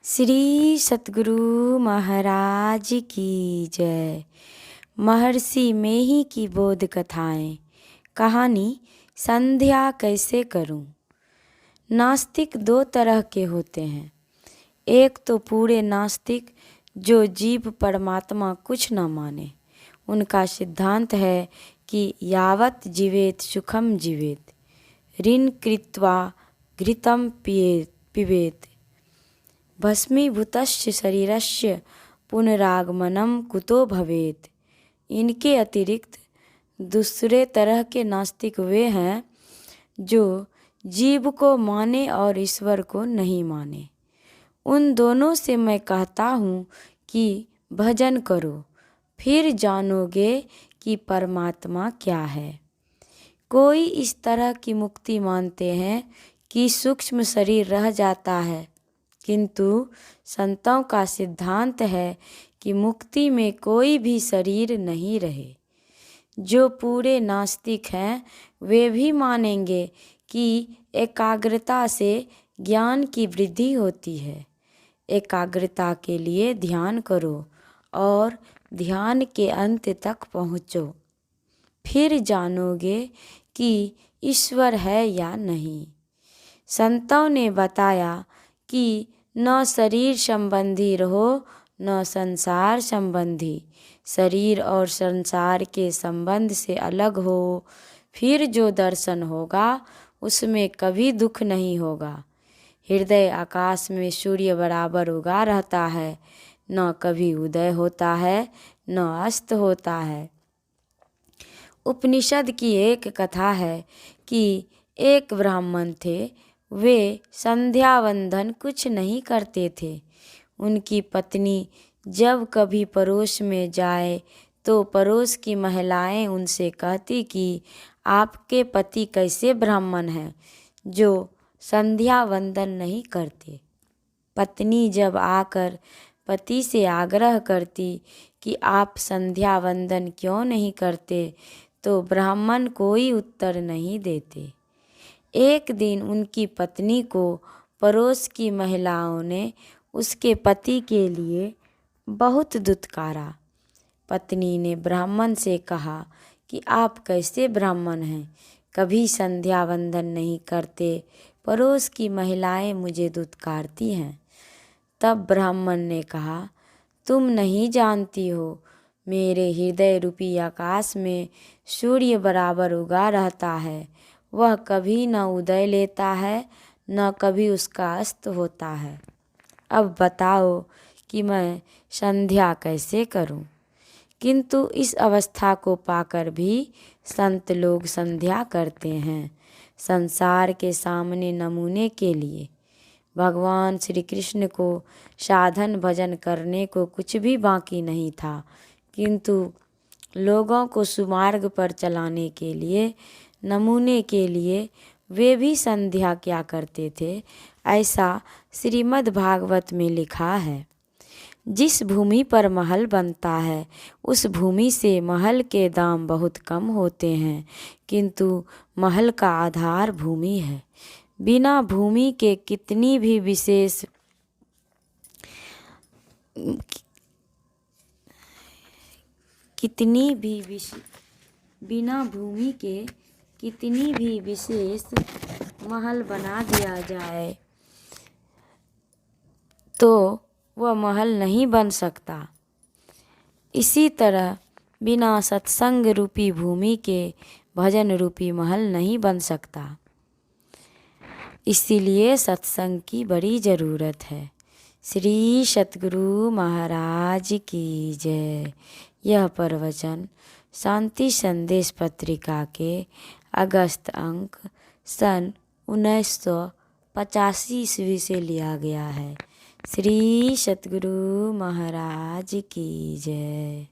श्री सतगुरु महाराज की जय। महर्षि मेही की बोध कथाएं। कहानी संध्या कैसे करूं। नास्तिक दो तरह के होते हैं। एक तो पूरे नास्तिक जो जीव परमात्मा कुछ न माने। उनका सिद्धांत है कि यावत जीवेत सुखम जीवेत, ऋण कृत्वा घृतम पिबेत, भस्मीभूतस्य शरीरस्य पुनरागमनम कुतो भवेत। इनके अतिरिक्त दूसरे तरह के नास्तिक वे हैं जो जीव को माने और ईश्वर को नहीं माने। उन दोनों से मैं कहता हूँ कि भजन करो, फिर जानोगे कि परमात्मा क्या है। कोई इस तरह की मुक्ति मानते हैं कि सूक्ष्म शरीर रह जाता है, किंतु संतों का सिद्धांत है कि मुक्ति में कोई भी शरीर नहीं रहे। जो पूरे नास्तिक हैं वे भी मानेंगे कि एकाग्रता से ज्ञान की वृद्धि होती है। एकाग्रता के लिए ध्यान करो और ध्यान के अंत तक पहुँचो, फिर जानोगे कि ईश्वर है या नहीं। संतों ने बताया कि न शरीर संबंधी रहो न संसार संबंधी। शरीर और संसार के संबंध से अलग हो, फिर जो दर्शन होगा उसमें कभी दुख नहीं होगा। हृदय आकाश में सूर्य बराबर उगा रहता है, न कभी उदय होता है न अस्त होता है। उपनिषद की एक कथा है कि एक ब्राह्मण थे। वे संध्या वंदन कुछ नहीं करते थे। उनकी पत्नी जब कभी पड़ोस में जाए तो पड़ोस की महिलाएं उनसे कहती कि आपके पति कैसे ब्राह्मण हैं जो संध्या वंदन नहीं करते। पत्नी जब आकर पति से आग्रह करती कि आप संध्या वंदन क्यों नहीं करते, तो ब्राह्मण कोई उत्तर नहीं देते। एक दिन उनकी पत्नी को पड़ोस की महिलाओं ने उसके पति के लिए बहुत दुत्कारा। पत्नी ने ब्राह्मण से कहा कि आप कैसे ब्राह्मण हैं, कभी संध्या वंदन नहीं करते, पड़ोस की महिलाएं मुझे दुत्कारती हैं। तब ब्राह्मण ने कहा, तुम नहीं जानती हो, मेरे हृदय रूपी आकाश में सूर्य बराबर उगा रहता है। वह कभी न उदय लेता है न कभी उसका अस्त होता है। अब बताओ कि मैं संध्या कैसे करूं। किंतु इस अवस्था को पाकर भी संत लोग संध्या करते हैं, संसार के सामने नमूने के लिए। भगवान श्री कृष्ण को साधन भजन करने को कुछ भी बाकी नहीं था, किंतु लोगों को सुमार्ग पर चलाने के लिए, नमूने के लिए वे भी संध्या क्या करते थे। ऐसा श्रीमद् भागवत में लिखा है। जिस भूमि पर महल बनता है उस भूमि से महल के दाम बहुत कम होते हैं, किंतु महल का आधार भूमि है। बिना भूमि के कितनी भी विशेष महल बना दिया जाए तो वह महल नहीं बन सकता। इसी तरह बिना सत्संग रूपी भूमि के भजन रूपी महल नहीं बन सकता। इसीलिए सत्संग की बड़ी ज़रूरत है। श्री सतगुरु महाराज की जय। यह प्रवचन शांति संदेश पत्रिका के अगस्त अंक सन 1985 ईस्वी से लिया गया है। श्री सतगुरु महाराज की जय।